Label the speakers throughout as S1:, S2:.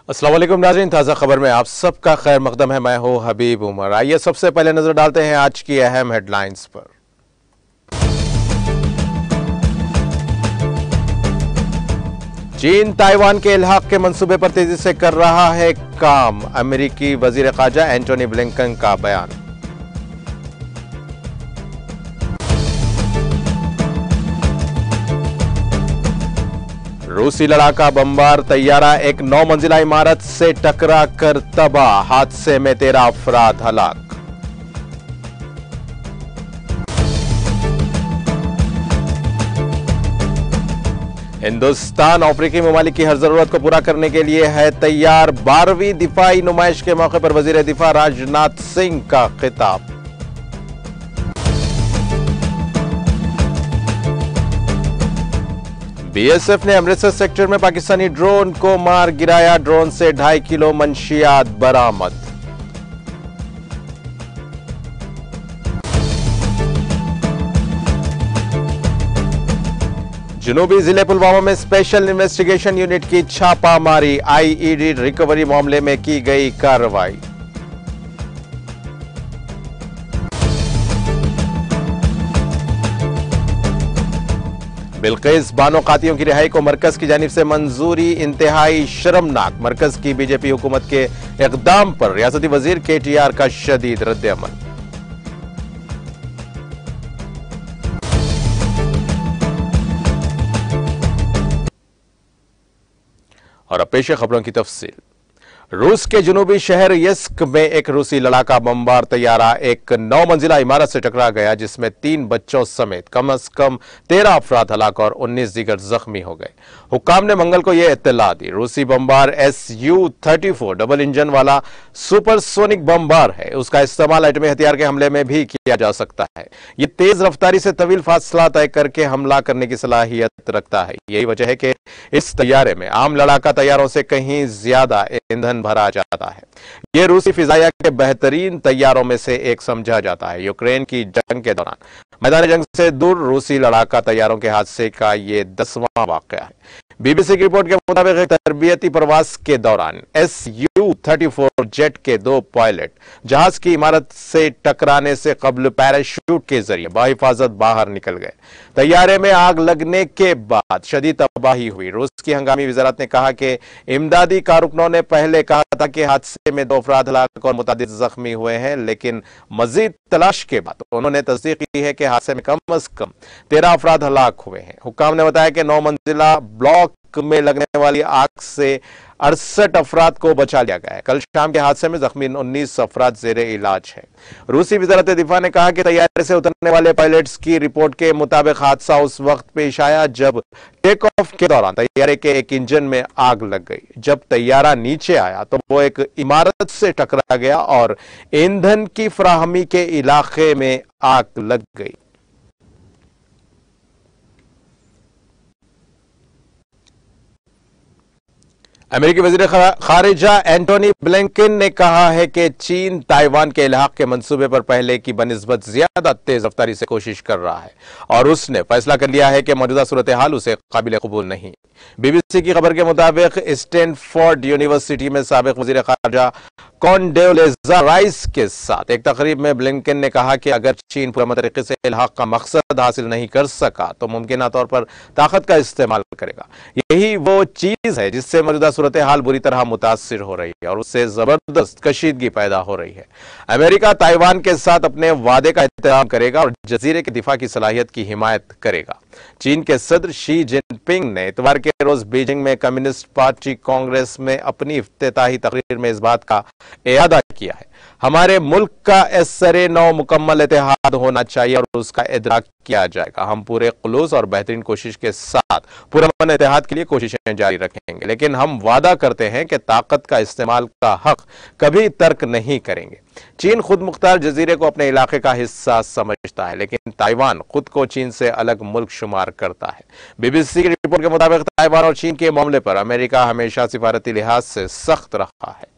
S1: अस्सलाम वालेकुम नाज़रीन, ताज़ा खबर में आप सबका खैर मकदम है। मैं हूं हबीब उमर। आइए सबसे पहले नजर डालते हैं आज की अहम हेडलाइंस पर। चीन ताइवान के इल्हाक के मंसूबे पर तेजी से कर रहा है काम। अमेरिकी वजीर ख़ारजा एंटोनी ब्लिंकन का बयान। रूसी लड़ाका बमबार तैयारा एक 9 मंजिला इमारत से टकरा कर तबाह। हादसे में 13 अफराद हलाक। हिंदुस्तान अफ्रीकी ममालिक की हर जरूरत को पूरा करने के लिए है तैयार। 12वीं दिफाई नुमाइश के मौके पर वजीर दिफा राजनाथ सिंह का खिताब। बीएसएफ ने अमृतसर सेक्टर में पाकिस्तानी ड्रोन को मार गिराया। ड्रोन से 2.5 किलो मंशियात बरामद। जनूबी जिले पुलवामा में स्पेशल इन्वेस्टिगेशन यूनिट की छापामारी। आईईडी रिकवरी मामले में की गई कार्रवाई। बिल्किस बानो कातियों की रिहाई को मरकज की जानिब से मंजूरी। इंतहाई शर्मनाक। मरकज की बीजेपी हुकूमत के इकदाम पर रियासती वजीर केटीआर का शदीद रद्द-ए-अमल। और अब पेश है खबरों की तफसील। रूस के जनूबी शहर यस्क में एक रूसी लड़ाका बमबार तैयारा एक 9 मंजिला इमारत से टकरा गया, जिसमें 3 बच्चों समेत कम से कम 13 अफराद हलाक और 19 दीगर जख्मी हो गए। हुक्काम ने मंगल को यह इत्तला दी। रूसी बमबार SU-34 डबल इंजन वाला सुपरसोनिक बमबार है। उसका इस्तेमाल एटमी हथियार के हमले में भी किया जा सकता है। यह तेज रफ्तारी से तवील फासला तय करके हमला करने की सलाहियत रखता है। यही वजह है कि इस तैयारे में आम लड़ाका तैयारों से कहीं ज्यादा ईंधन भरा जाता है। यह रूसी फिजाया के बेहतरीन तैयारों में से एक समझा जाता है। यूक्रेन की जंग के दौरान मैदान जंग से दूर रूसी लड़ाका तैयारों के हादसे का यह 10वां वाकया है। बीबीसी की रिपोर्ट के मुताबिक एक तरबियती प्रवास के दौरान SU-34 जेट के 2 पायलट जहाज की इमारत से टकराने से कबल पैराशूट के जरिए बाहिफाजत बाहर निकल गए। तैयारे में आग लगने के बाद शदीद तबाही हुई। रूस की हंगामी वजारत ने कहा कि इमदादी कारकुनों ने पहले कहा था कि हादसे में 2 अफराद हलाक और मुतादिद जख्मी हुए हैं, लेकिन मजीद तलाश के बाद उन्होंने तस्दीक की है कि हादसे में कम से कम 13 अफराद हलाक हुए हैं। हुक्काम ने बताया कि 9 मंजिला ब्लॉक में लगने वाली आग से 68 अफराद को बचा लिया गया है। कल शाम के हादसे में जख्मी 19 अफराद जेरे इलाज है। रूसी वज़ारत दिफा ने कहा कि तैयारे से उतरने वाले पायलट्स की रिपोर्ट के मुताबिक हादसा उस वक्त पेश आया जब टेक ऑफ के दौरान तैयारे के एक इंजन में आग लग गई। जब तैयारा नीचे आया तो वो एक इमारत से टकरा गया और ईंधन की फराहमी के इलाके में आग लग गई। अमेरिकी वजीर खारिजा एंटोनी ब्लिंकन ने कहा है कि चीन ताइवान के इल्हाक के मंसूबे पर पहले की बनिस्बत ज्यादा तेज रफ्तारी से कोशिश कर रहा है और उसने फैसला कर लिया है कि मौजूदा सूरत हाल उसे काबिल कबूल नहीं। बीबीसी की खबर के मुताबिक स्टैनफोर्ड यूनिवर्सिटी में साबिक वजीर खारजा कॉन्डोलेजा राइस के साथ एक तकरीब में ब्लिंकन ने कहा कि अगर चीन पूरा तरीके से इल्हाक का मकसद हासिल नहीं कर सका तो मुमकिन तौर पर ताकत का इस्तेमाल करेगा। यही वो चीज है जिससे मौजूदा सूरत हाल बुरी तरह मुतासिर हो रही है और उससे जबरदस्त कशीदगी पैदा हो रही है। अमेरिका ताइवान के साथ अपने वादे का एहतराम करेगा और जजीरे के दिफा की सलाहियत की हिमायत करेगा। चीन के सदर शी जिनपिंग ने इतवार के रोज बीजिंग में कम्युनिस्ट पार्टी कांग्रेस में अपनी इफ्तिताही तकरीर में इस बात का इयादा किया है। हमारे मुल्क का असरे नौ मुकम्मल इत्तेहाद होना चाहिए और उसका इदराक किया जाएगा। हम पूरे खुलूस और बेहतरीन कोशिश के साथ पुरअमन इत्तेहाद के लिए कोशिशें जारी रखेंगे, लेकिन हम वादा करते हैं कि ताकत का इस्तेमाल का हक कभी तर्क नहीं करेंगे। चीन खुद मुख्तार जजीरे को अपने इलाके का हिस्सा समझता है, लेकिन ताइवान खुद को चीन से अलग मुल्क शुमार करता है। बीबीसी की रिपोर्ट के मुताबिक ताइवान और चीन के मामले पर अमेरिका हमेशा सिफारती लिहाज से सख्त रहा है।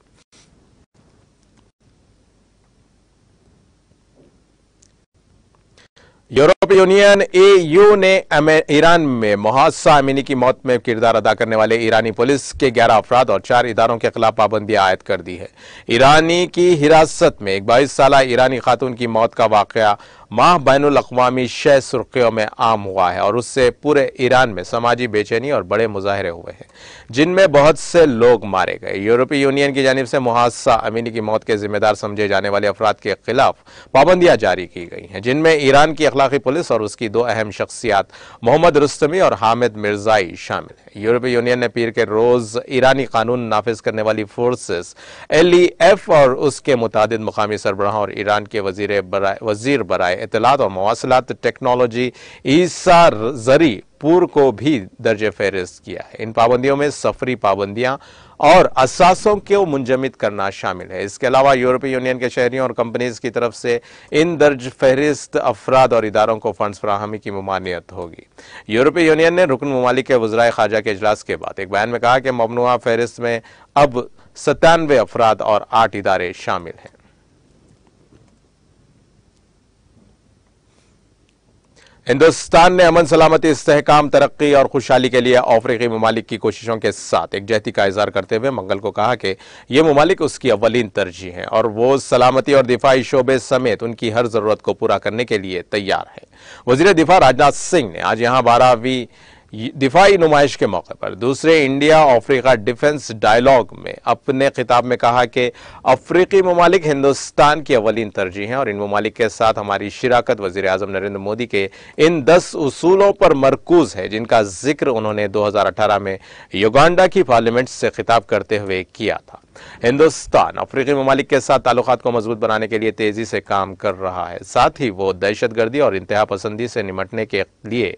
S1: यूरोपीय यूनियन EU ने ईरान में मोहस्सा अमीनी की मौत में किरदार अदा करने वाले ईरानी पुलिस के 11 अफराद और 4 इदारों के खिलाफ पाबंदियां आयद कर दी है। ईरानी की हिरासत में एक 22 साला ईरानी खातून की मौत का वाकया माह बैनुल अक़वामी शह सुर्खियों में आम हुआ है और उससे पूरे ईरान में समाजी बेचैनी और बड़े मुजाहरे हुए हैं, जिनमें बहुत से लोग मारे गए। यूरोपीय यूनियन की जानिब से मोहस्सा अमीनी की मौत के जिम्मेदार समझे जाने वाले अफराद के खिलाफ पाबंदियां जारी की गई हैं, जिनमें ईरान की अखलाकी पुलिस और उसकी 2 अहम शख्सियात मोहम्मद रुस्तमी और हामिद मिर्जाई शामिल हैं। यूरोपीय यूनियन ने पीर के रोज ईरानी कानून नाफिज करने वाली फोर्सेस LEF और उसके मुतादिद मुकामी सरबराहों और ईरान के वजीर बराए इत्तलात और मवासिलात टेक्नोलॉजी ईसा जरीपुर को भी दर्जे फहरिस्त किया है। इन पाबंदियों में सफरी पाबंदियां और असासों को मुंजमद करना शामिल है। इसके अलावा यूरोपीय यूनियन के शहरियों और कंपनीज की तरफ से इन दर्ज फहरिस्त अफराद और इदारों को फंड्स फराहमी की मुमानियत होगी। यूरोपीय यूनियन ने रुकन ममालिक के वज़राए ख़ारजा के इजलास के बाद एक बयान में कहा कि ममनुआ फहरिस्त में अब 97 अफराद और 8 इदारे शामिल हैं। हिंदुस्तान ने अमन सलामती इस्तेहकाम तरक्की और खुशहाली के लिए अफ्रीकी ममालिक की कोशिशों के साथ एकजहती का इजहार करते हुए मंगल को कहा कि ये ममालिक उसकी अव्वलीन तरजीह हैं और वो सलामती और दिफाई शोबे समेत उनकी हर जरूरत को पूरा करने के लिए तैयार है। वजीर दिफा राजनाथ सिंह ने आज यहां 12वीं दिफाई नुमाइश के मौके पर दूसरे इंडिया अफ्रीका डिफेंस डायलॉग में अपने खिताब में कहा कि अफ्रीकी ममालिक हिंदुस्तान की अव्वलीन तरजीह हैं और इन ममालिक के साथ हमारी शिराकत वजीर आजम नरेंद्र मोदी के इन 10 उसूलों पर मरकूज है, जिनका जिक्र उन्होंने 2018 में युगांडा की पार्लियामेंट से खिताब करते हुए किया था। हिंदुस्तान अफ्रीकी ममालिक के साथ ताल्लुकात को मजबूत बनाने के लिए तेजी से काम कर रहा है। साथ ही वो दहशतगर्दी और इंतहा पसंदी से निपटने के लिए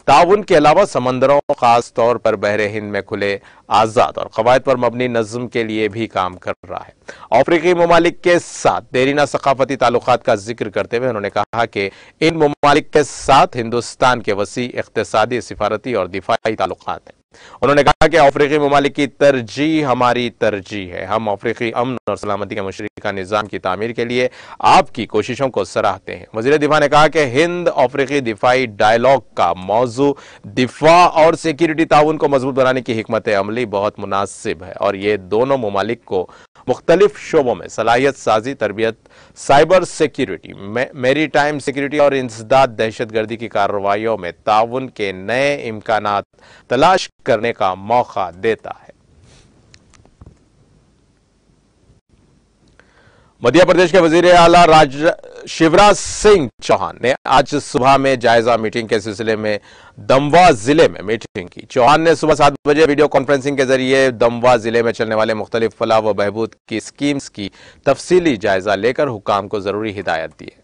S1: ताउन के अलावा समंदरों, खास तौर पर बहरे हिंद में खुले आजाद और कवायद पर मबनी नज्म के लिए भी काम कर रहा है। अफ्रीकी ममालिक के साथ देरीना सकाफती ताल्लुकात का जिक्र करते हुए उन्होंने कहा कि इन ममालिक के साथ हिंदुस्तान के वसी इख्तिसादी, सिफारती और दिफाई ताल्लुकात हैं। उन्होंने कहा कि अफ्रीकी ममालिक की तरजीह हमारी तरजीह है। हम अफ्रीकी अमन और सलामती के मुशतरका निज़ाम की तामीर के लिए आपकी कोशिशों को सराहते हैं। वज़ीर दिफा ने कहा कि हिंद अफ्रीकी दिफाई डायलॉग का मौजू दिफा और सिक्योरिटी ताउन को मजबूत बनाने की हिकमत अमली बहुत मुनासिब है और ये दोनों ममालिक को मुख्तलिफ शोबों में सलाहियत साजी, तरबियत, साइबर सिक्योरिटी, मेरी टाइम सिक्योरिटी और इंसदाद दहशतगर्दी की कार्रवाइयों में ताउन के नए इम्कानात तलाश करने का मौका देता है। मध्य प्रदेश के वजीर आला शिवराज सिंह चौहान ने आज सुबह में जायजा मीटिंग के सिलसिले में दमवा जिले में मीटिंग की। चौहान ने सुबह 7 बजे वीडियो कॉन्फ्रेंसिंग के जरिए दमवा जिले में चलने वाले मुख्तलिफ फलाह व बहबूद की स्कीम्स की तफसीली जायजा लेकर हुकाम को जरूरी हिदायत दी है।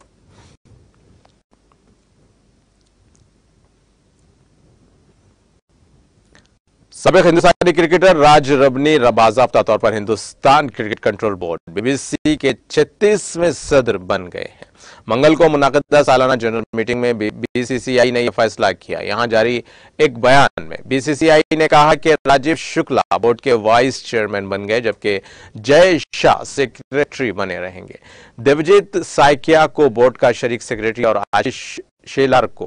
S1: सबक हिंदुस्तानी क्रिकेटर राज रबनी बाज़ाब्ता तौर पर Hindustan cricket control board BBC के 36वें सदर बन गए हैं। मंगल को मुनाकिदा सालाना जनरल मीटिंग में BCCI ने यह फैसला किया। यहां जारी एक बयान में BCCI ने कहा कि राजीव शुक्ला बोर्ड के वाइस चेयरमैन बन गए, जबकि जय शाह सेक्रेटरी बने रहेंगे। देवजीत साइकिया को बोर्ड का शरीक सेक्रेटरी और आशीष शेलार को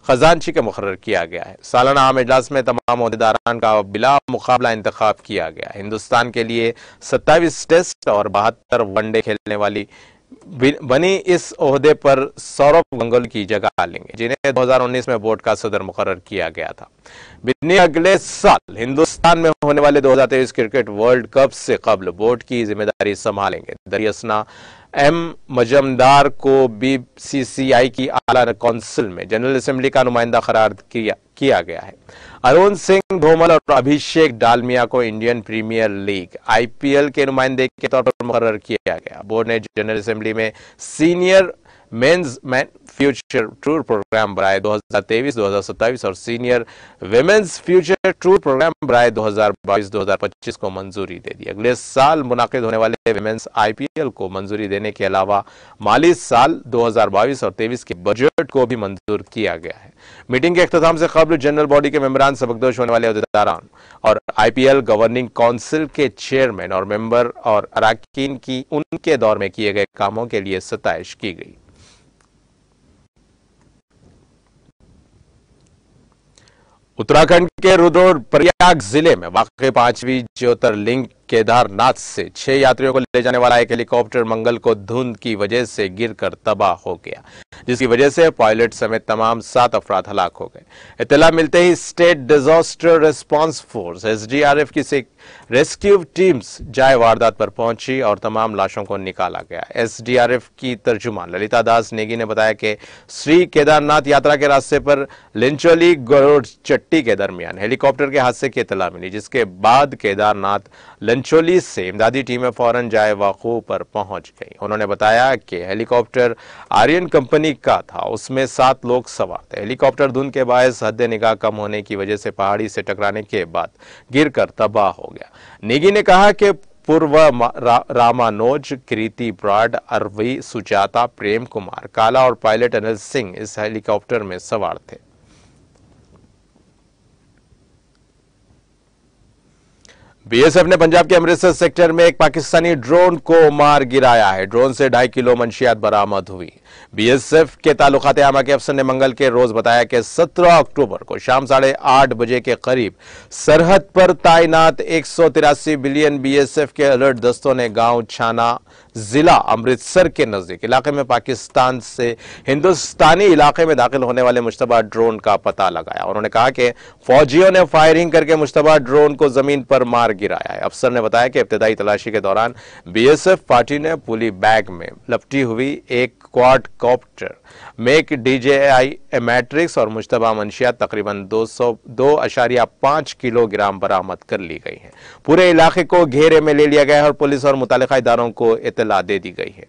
S1: खजानची का मुकर्रर किया गया है। सालाना आम इजलास में तमाम ओहदेदारान का बिला मुकाबला इंतखाब किया गया। हिंदुस्तान के लिए 27 टेस्ट और 72 वनडे खेलने वाली बनी इस ओहदे पर सौरभ गंगुली की जगह लेंगे, जिन्हें 2019 में बोर्ड का सदर मुकर्रर किया गया था। बिन्नी अगले साल हिंदुस्तान में होने वाले 2023 क्रिकेट वर्ल्ड कप से कबल बोर्ड की जिम्मेदारी संभालेंगे। दरियासना M मजमदार को BCCI की आला कौंसिल में जनरल असेंबली का नुमाइंदा करार किया गया है। अरुण सिंह धोमल और अभिषेक डालमिया को इंडियन प्रीमियर लीग IPL के नुमाइंदे के तौर पर मुकर्रर किया गया। बोर्ड ने जनरल असेंबली में senior men's future tour programme बराए 2023-2027 और senior women's future tour programme बराए 2022-2025 को मंजूरी दे दी। अगले साल मुनाकिद होने वाले विमेंस IPL को मंजूरी देने के अलावा माली साल 2022 और 23 के बजट को भी मंजूर किया गया है। मीटिंग के इख्तिताम से कबल जनरल बॉडी के मेंबरान, सबकदोश होने वाले अहदेदारान और IPL गवर्निंग काउंसिल के चेयरमैन और मेंबर और अराकीन की उनके दौर में किए गए कामों के लिए सताइश की गई। उत्तराखंड के रुद्रप्रयाग जिले में वाक़ 5वीं ज्योतिर्लिंग केदारनाथ से 6 यात्रियों को ले जाने वाला एक हेलीकॉप्टर मंगल को धुंध की वजह से गिरकर तबाह हो गया, जिसकी वजह से पायलट समेत तमाम 7 अफराद हलाक हो गए। इत्तला मिलते ही state disaster response force SDRF की रेस्क्यू टीम्स जाए वारदात पर पहुंची और तमाम लाशों को निकाला गया। SDRF की तर्जुमान ललिता दास नेगी ने बताया कि श्री केदारनाथ यात्रा के रास्ते पर लिंचोली गरुड़ चट्टी के दरमियान हेलीकॉप्टर के हादसे की इत्तला मिली, जिसके बाद केदारनाथ लंचोली से इमदादी टीमें फौरन जाए वाक़ू पर पहुंच गई। उन्होंने बताया कि हेलीकॉप्टर आर्यन कंपनी का था, उसमें 7 लोग सवार थे। हेलीकॉप्टर धुंध के बायस हद निगाह कम होने की वजह से पहाड़ी से टकराने के बाद गिरकर तबाह हो गया। नेगी ने कहा कि पूर्व रामानोज, कृति ब्राड, अरवी, सुजाता, प्रेम कुमार, काला और पायलट अनिल सिंह इस हेलीकॉप्टर में सवार थे। BSF ने पंजाब के अमृतसर सेक्टर में एक पाकिस्तानी ड्रोन को मार गिराया है। ड्रोन से 2.5 किलो मंशियात बरामद हुई। BSF के ताल्लुकात आमा के अफसर ने मंगल के रोज बताया कि 17 अक्टूबर को शाम 8:30 बजे के करीब सरहद पर तैनात 183 बिलियन BSF के अलर्ट दस्तों ने गांव छाना, जिला अमृतसर के नजदीक इलाके में पाकिस्तान से हिंदुस्तानी इलाके में दाखिल होने वाले मुश्तबा ड्रोन का पता लगाया। उन्होंने कहा कि फौजियों ने फायरिंग करके मुश्तबा ड्रोन को जमीन पर मार गिराया है। अफसर ने बताया कि इब्तिदाई तलाशी के दौरान BSF पार्टी ने पुली बैग में लपटी हुई एक quad copter, make DJI matrix और मुश्तबा मंशियात तकरीबन 2.5 किलोग्राम बरामद कर ली गई है। पूरे इलाके को घेरे में ले लिया गया है और पुलिस और मुतालिका इदारों को इत्तला दे दी गई है।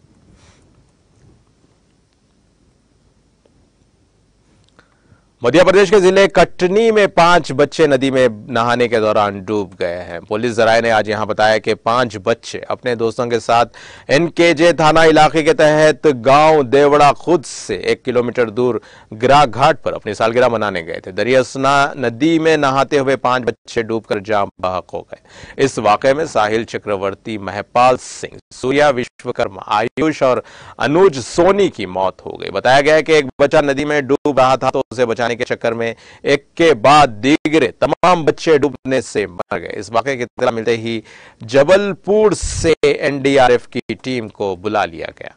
S1: मध्य प्रदेश के जिले कटनी में 5 बच्चे नदी में नहाने के दौरान डूब गए हैं। पुलिस जराये ने आज यहां बताया कि 5 बच्चे अपने दोस्तों के साथ NKJ थाना इलाके के तहत गांव देवड़ा खुद से 1 किलोमीटर दूर गिरा घाट पर अपनी सालगिरह मनाने गए थे। दरियासना नदी में नहाते हुए 5 बच्चे डूबकर जाम बहक हो गए। इस वाकये में साहिल चक्रवर्ती, महपाल सिंह, सूर्या विश्वकर्मा, आयुष और अनुज सोनी की मौत हो गई। बताया गया है कि एक बच्चा नदी में डूब रहा था तो उसे बचाने के चक्कर में एक के बाद दीगरे तमाम बच्चे डूबने से मर गए। इस वाकये की इत्तला मिलते ही जबलपुर से NDRF की टीम को बुला लिया गया।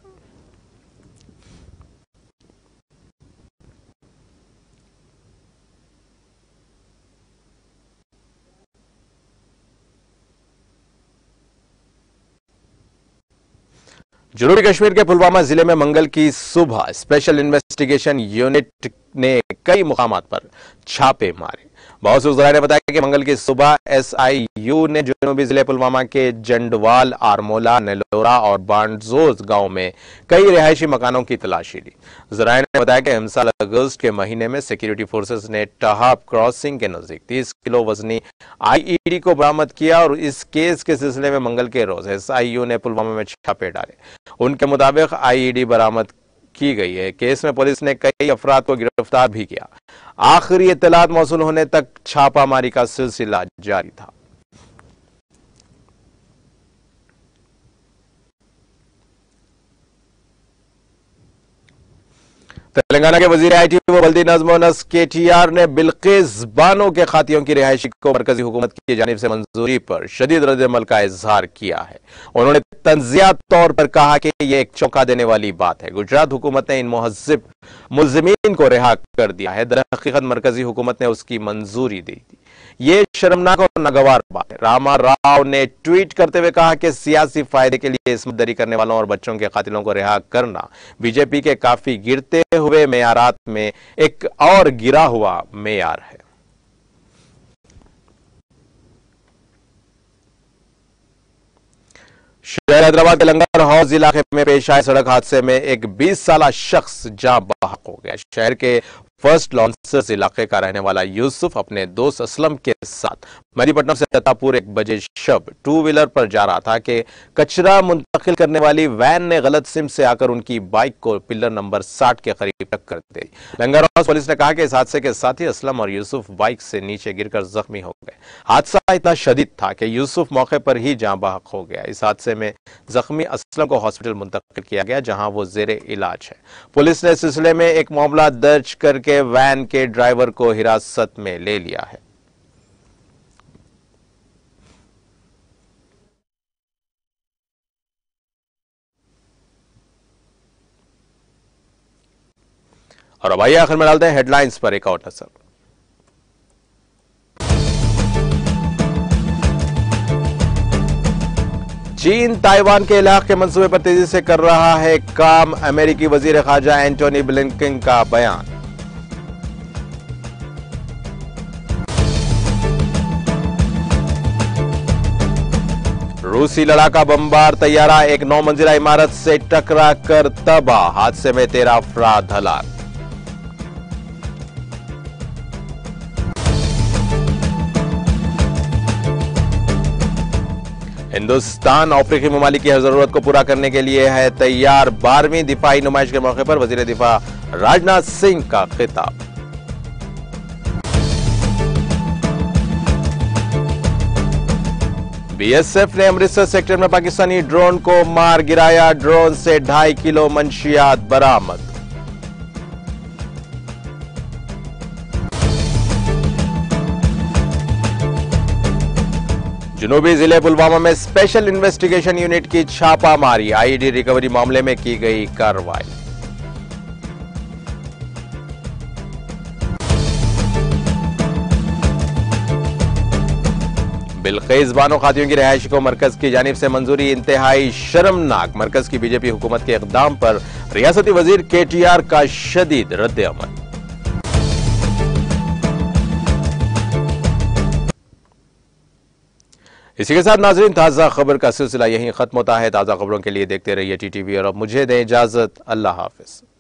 S1: जनूबी कश्मीर के पुलवामा जिले में मंगल की सुबह स्पेशल इन्वेस्टिगेशन यूनिट ने कई मुकामात पर छापे मारे। बहुत से उज़रा ने बताया कि मंगल की सुबह SIU ने जनूबी जिले पुलवामा के जंडवाल, आरमोला, नेलोरा और बांडजोज गांव में कई रिहायशी मकानों की तलाशी ली। जराये ने बताया कि इमसाल अगस्त के महीने में सिक्योरिटी फोर्सेस ने टहाब क्रॉसिंग के नजदीक 30 किलो वजनी IED को बरामद किया और इस केस के सिलसिले में मंगल के रोज SIU ने पुलवामा में छापे डाले। उनके मुताबिक IED बरामद की गई है। केस में पुलिस ने कई अफराद को गिरफ्तार भी किया। आखिरी इत्तलात मौसूल होने तक छापामारी का सिलसिला जारी था। तेलंगाना के वजीर IT व बल्दी नज़्म व नस्क KTR ने बिल्किस बानो के खातियों की रिहायशी को मरकजी हुकूमत की जानिब से मंजूरी पर शदीद रद्द-ए-अमल का इजहार किया है। उन्होंने तंज़िया तौर पर कहा कि यह एक चौंका देने वाली बात है। गुजरात हुकूमत ने इन मुहज़्ज़िब मुल्ज़िमीन को रिहा कर दिया है। दरहकीकत मरकजी हुकूमत ने उसकी मंजूरी दी थी। ये शर्मनाक और नागवार बात है। रामा राव ने ट्वीट करते हुए कहा कि सियासी फायदे के लिए इसमत दरी करने वालों और बच्चों के कातिलों को रिहा करना बीजेपी के काफी गिरते हुए मेयारात में एक और गिरा हुआ मेयार है। शहर हैदराबाद के लंगर हौज इलाके में पेश आए सड़क हादसे में एक 20 साला शख्स जाँ बहक हो गया। शहर के फर्स्ट लॉन्सर्स इलाके का रहने वाला यूसुफ अपने दोस्त असलम के साथ मरीपट्टनम से अतापुर 1 बजे शब 2 व्हीलर पर जा रहा था कि कचरा मुंतकिल करने वाली वैन ने गलत सिम से आकर उनकी बाइक को पिलर नंबर 60 के करीब टक्कर दी। लंगर हौज पुलिस ने कहा कि इस हादसे के साथ ही असलम और यूसुफ बाइक से नीचे गिरकर जख्मी हो गए। हादसा इतना शदीद था कि यूसुफ मौके पर ही जाँ बहक हो गया। इस हादसे में जख्मी असलम को हॉस्पिटल मुंतकिल किया गया, जहां वो जेरे इलाज है। पुलिस ने इस सिलसिले में एक मामला दर्ज कर के वैन के ड्राइवर को हिरासत में ले लिया है। और अब आइए आखिर में डालते हैं हेडलाइंस पर एक और नजर। चीन ताइवान के इलाके के मंसूबे पर तेजी से कर रहा है काम, अमेरिकी वजीर खारजा एंटोनी ब्लिंकन का बयान। रूसी लड़ाका बमबार तैयारा एक 9 मंजिला इमारत से टकरा कर तबाह, हादसे में 13 अफराद हलाक। हिंदुस्तान अफ्रीकी ममालिक की हर जरूरत को पूरा करने के लिए है तैयार, 12वीं दिफाई नुमाइश के मौके पर वजीर दिफा राजनाथ सिंह का खिताब। बीएसएफ ने अमृतसर सेक्टर में पाकिस्तानी ड्रोन को मार गिराया, ड्रोन से 2.5 किलो मंशियात बरामद। जनूबी जिले पुलवामा में स्पेशल इन्वेस्टिगेशन यूनिट की छापामारी, आईईडी रिकवरी मामले में की गई कार्रवाई। बिल्किस बानो खातियों की रिहाइश को मरकज की जानिब से मंजूरी, इंतहाई शर्मनाक, मरकज की बीजेपी हुकूमत के इकदाम पर रियासती वजीर केटीआर का शदीद रद्द-ए-अमल। इसी के साथ नाजरीन ताजा खबर का सिलसिला यहीं खत्म होता है। ताजा खबरों के लिए देखते रहिए टीटीवी और अब मुझे दें इजाजत। अल्लाह हाफिज।